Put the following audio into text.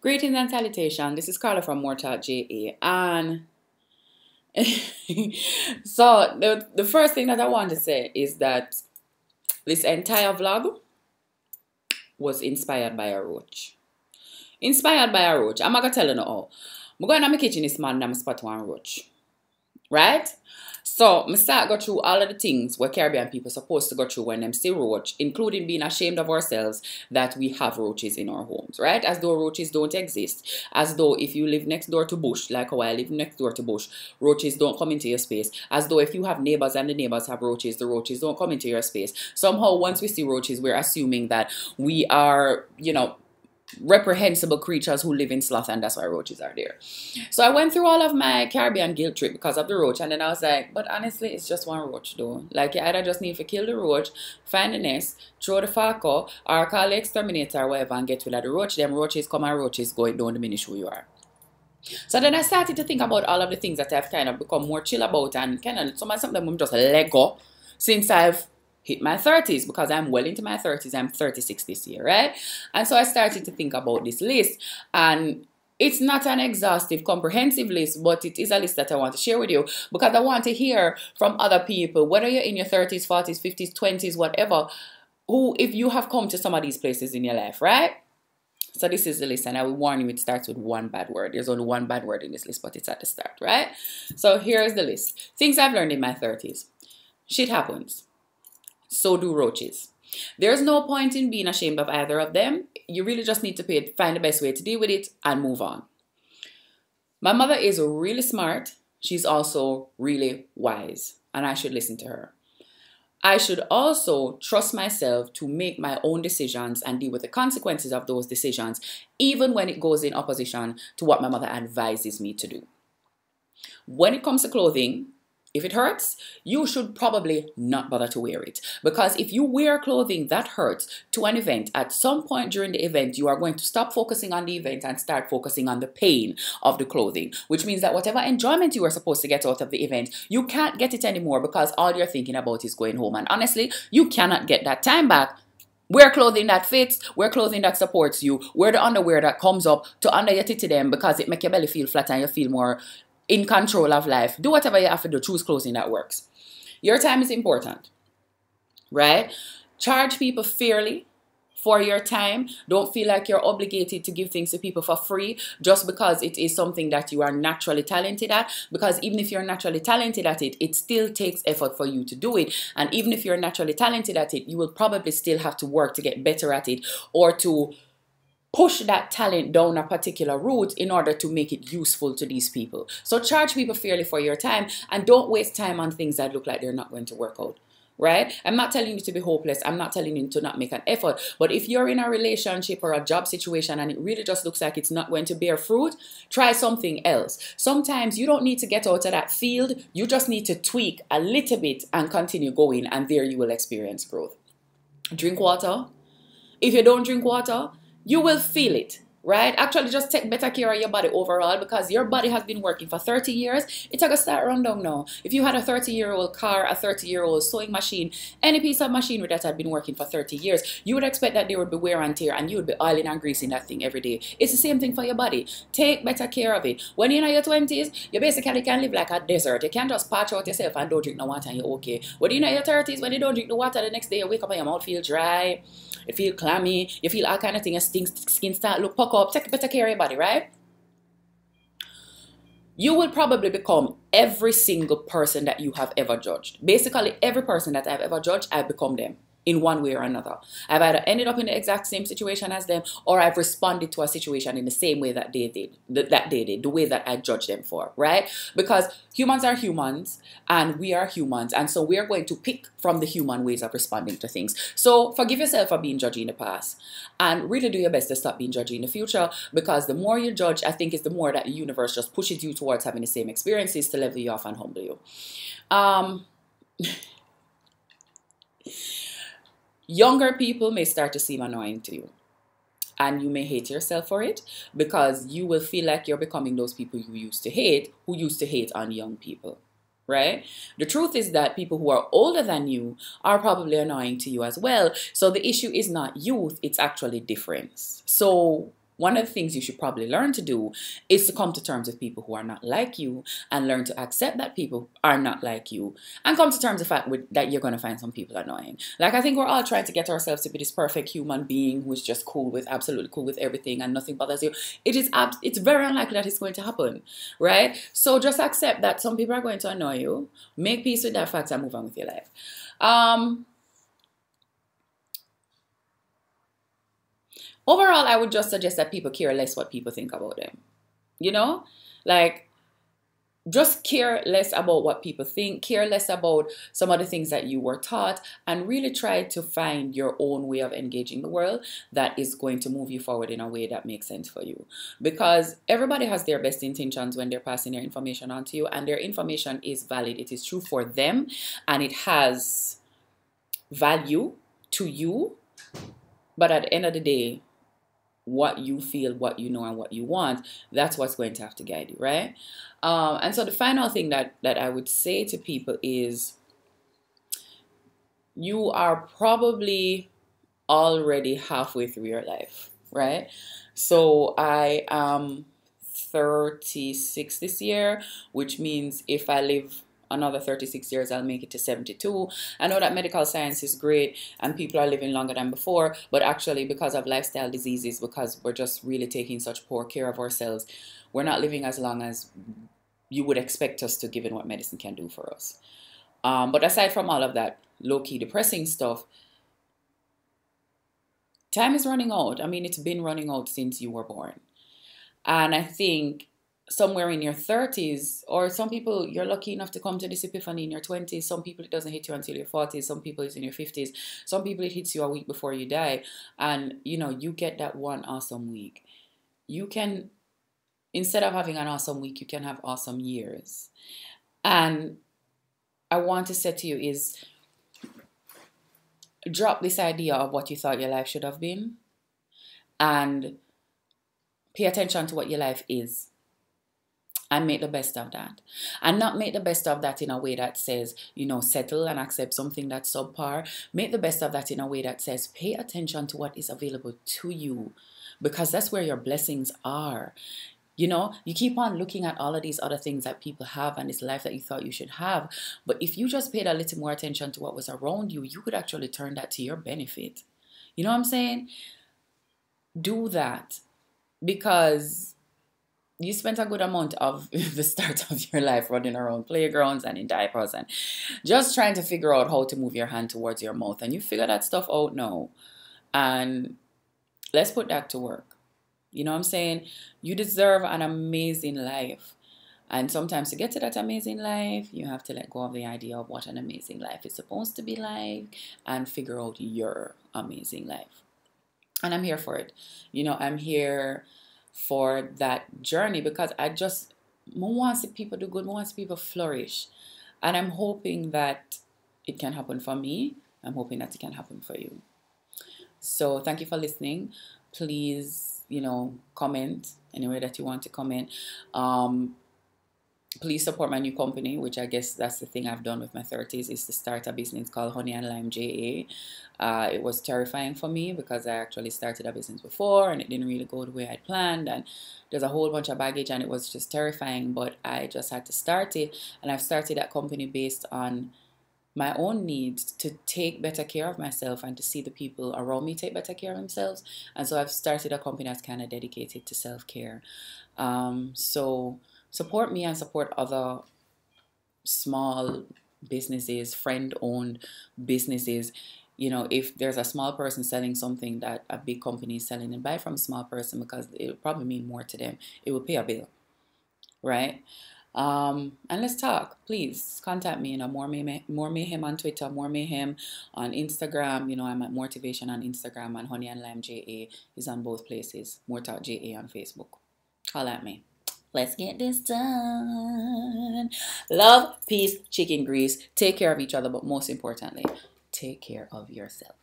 Greetings and salutation. This is Carla from MooreTalkJa, and so the first thing that I want to say is that this entire vlog was inspired by a roach. Inspired by a roach. I'm not gonna tell you now. I'm going to my kitchen this morning and I spot one roach. Right? So, I start go through all of the things where Caribbean people are supposed to go through when them see roach, including being ashamed of ourselves that we have roaches in our homes, right? As though roaches don't exist. As though if you live next door to bush, like how I live next door to bush, roaches don't come into your space. As though if you have neighbors and the neighbors have roaches, the roaches don't come into your space. Somehow, once we see roaches, we're assuming that we are, reprehensible creatures who live in sloth, and that's why roaches are there. So I went through all of my Caribbean guilt trip because of the roach, and then I was like, but honestly, it's just one roach though. Like, you either just need to kill the roach, find the nest, throw the falco, or call the exterminator or whatever and get rid of the roach. Them roaches come and roaches go, it don't diminish who you are. So then I started to think about all of the things that I've kind of become more chill about, and kind of some of them I'm just let go since I've hit my 30s, because I'm well into my 30s. I'm 36 this year, right? And so I started to think about this list, and it's not an exhaustive, comprehensive list, but it is a list that I want to share with you because I want to hear from other people, whether you're in your 30s, 40s, 50s, 20s, whatever, who, if you have come to some of these places in your life, right? So this is the list, and I will warn you, it starts with one bad word. There's only one bad word in this list, but it's at the start, right? So here's the list. Things I've learned in my 30s. Shit happens. So do roaches. There's no point in being ashamed of either of them. You really just need to find the best way to deal with it and move on. My mother is really smart. She's also really wise, and I should listen to her. I should also trust myself to make my own decisions and deal with the consequences of those decisions, even when it goes in opposition to what my mother advises me to do. When it comes to clothing, if it hurts, you should probably not bother to wear it. Because if you wear clothing that hurts to an event, at some point during the event, you are going to stop focusing on the event and start focusing on the pain of the clothing. Which means that whatever enjoyment you were supposed to get out of the event, you can't get it anymore because all you're thinking about is going home. And honestly, you cannot get that time back. Wear clothing that fits, wear clothing that supports you, wear the underwear that comes up to under your titty them because it makes your belly feel flat and you feel more in control of life. Do whatever you have to do. Choose clothing that works. Your time is important, right? Charge people fairly for your time. Don't feel like you're obligated to give things to people for free just because it is something that you are naturally talented at. Because even if you're naturally talented at it, it still takes effort for you to do it. And even if you're naturally talented at it, you will probably still have to work to get better at it or to push that talent down a particular route in order to make it useful to these people. So charge people fairly for your time and don't waste time on things that look like they're not going to work out, right? I'm not telling you to be hopeless. I'm not telling you to not make an effort. But if you're in a relationship or a job situation and it really just looks like it's not going to bear fruit, try something else. Sometimes you don't need to get out of that field. You just need to tweak a little bit and continue going, and there you will experience growth. Drink water. If you don't drink water, you will feel it, right? Actually, just take better care of your body overall because your body has been working for 30 years. It's going to start run down now. If you had a 30-year-old car, a 30-year-old sewing machine, any piece of machinery that had been working for 30 years, you would expect that there would be wear and tear and you would be oiling and greasing that thing every day. It's the same thing for your body. Take better care of it. When you're in your 20s, you basically can live like a desert. You can't just patch out yourself and don't drink no water and you're okay. When you're in your 30s, when you don't drink the water, the next day you wake up and your mouth feels dry. You feel clammy, you feel all kind of things, your skin start look puck up. Take better care of your body, right? You will probably become every single person that you have ever judged. Basically, every person that I've ever judged, I've become them in one way or another. I've either ended up in the exact same situation as them, or I've responded to a situation in the same way that they did, the way that I judged them for, right? Because humans are humans, and we are humans, and so we're going to pick from the human ways of responding to things. So forgive yourself for being judgy in the past, and really do your best to stop being judgy in the future, because the more you judge, I think is the more that the universe just pushes you towards having the same experiences to level you off and humble you. Younger people may start to seem annoying to you, and you may hate yourself for it because you will feel like you're becoming those people you used to hate, who used to hate on young people, right? The truth is that people who are older than you are probably annoying to you as well. So the issue is not youth, it's actually difference. So one of the things you should probably learn to do is to come to terms with people who are not like you and learn to accept that people are not like you and come to terms with the fact that you're going to find some people annoying. Like, I think we're all trying to get ourselves to be this perfect human being who's just absolutely cool with everything and nothing bothers you. It's very unlikely that it's going to happen, right? So just accept that some people are going to annoy you, make peace with that fact and move on with your life. Overall, I would just suggest that people care less what people think about them. You know? Like, just care less about what people think, care less about some of the things that you were taught, and really try to find your own way of engaging the world that is going to move you forward in a way that makes sense for you. Because everybody has their best intentions when they're passing their information on to you, and their information is valid. It is true for them, and it has value to you. But at the end of the day, what you feel, what you know, and what you want, that's what's going to have to guide you, right? And so the final thing that I would say to people is, you are probably already halfway through your life, right? So I am 36 this year, which means if I live another 36 years, I'll make it to 72. I know that medical science is great and people are living longer than before, but actually because of lifestyle diseases, because we're just really taking such poor care of ourselves, we're not living as long as you would expect us to, given what medicine can do for us. But aside from all of that low-key depressing stuff, time is running out. I mean, it's been running out since you were born. And I think somewhere in your 30s, or some people, you're lucky enough to come to this epiphany in your 20s. Some people, it doesn't hit you until your 40s. Some people, it's in your 50s. Some people, it hits you a week before you die. And, you know, you get that one awesome week. You can, instead of having an awesome week, you can have awesome years. And I want to say to you is, drop this idea of what you thought your life should have been and pay attention to what your life is. And make the best of that. And not make the best of that in a way that says, you know, settle and accept something that's subpar. Make the best of that in a way that says, pay attention to what is available to you. Because that's where your blessings are. You know, you keep on looking at all of these other things that people have and this life that you thought you should have. But if you just paid a little more attention to what was around you, you could actually turn that to your benefit. You know what I'm saying? Do that. Because you spent a good amount of the start of your life running around playgrounds and in diapers and just trying to figure out how to move your hand towards your mouth. And you figure that stuff out now. And let's put that to work. You know what I'm saying? You deserve an amazing life. And sometimes to get to that amazing life, you have to let go of the idea of what an amazing life is supposed to be like and figure out your amazing life. And I'm here for it. You know, I'm here for that journey because I want to see people do good. I want to see people flourish. And I'm hoping that it can happen for me. I'm hoping that it can happen for you. So thank you for listening. Please, you know, comment anywhere that you want to comment. Please support my new company, which I guess that's the thing I've done with my 30s, is to start a business called Honey and Lime JA. It was terrifying for me because I actually started a business before and it didn't really go the way I planned. And there's a whole bunch of baggage and it was just terrifying. But I just had to start it. And I've started that company based on my own needs to take better care of myself and to see the people around me take better care of themselves. And so I've started a company that's kind of dedicated to self-care. So support me and support other small businesses, friend-owned businesses. You know, if there's a small person selling something that a big company is selling, and buy from a small person because it will probably mean more to them. It will pay a bill, right? And let's talk. Please contact me. You know, More Mayhem on Twitter, More Mayhem on Instagram. You know, I'm at Motivation on Instagram, and Honey and Lime JA is on both places. MooreTalkJa on Facebook. Call at me. Let's get this done. Love, peace, chicken grease. Take care of each other, but most importantly, take care of yourself.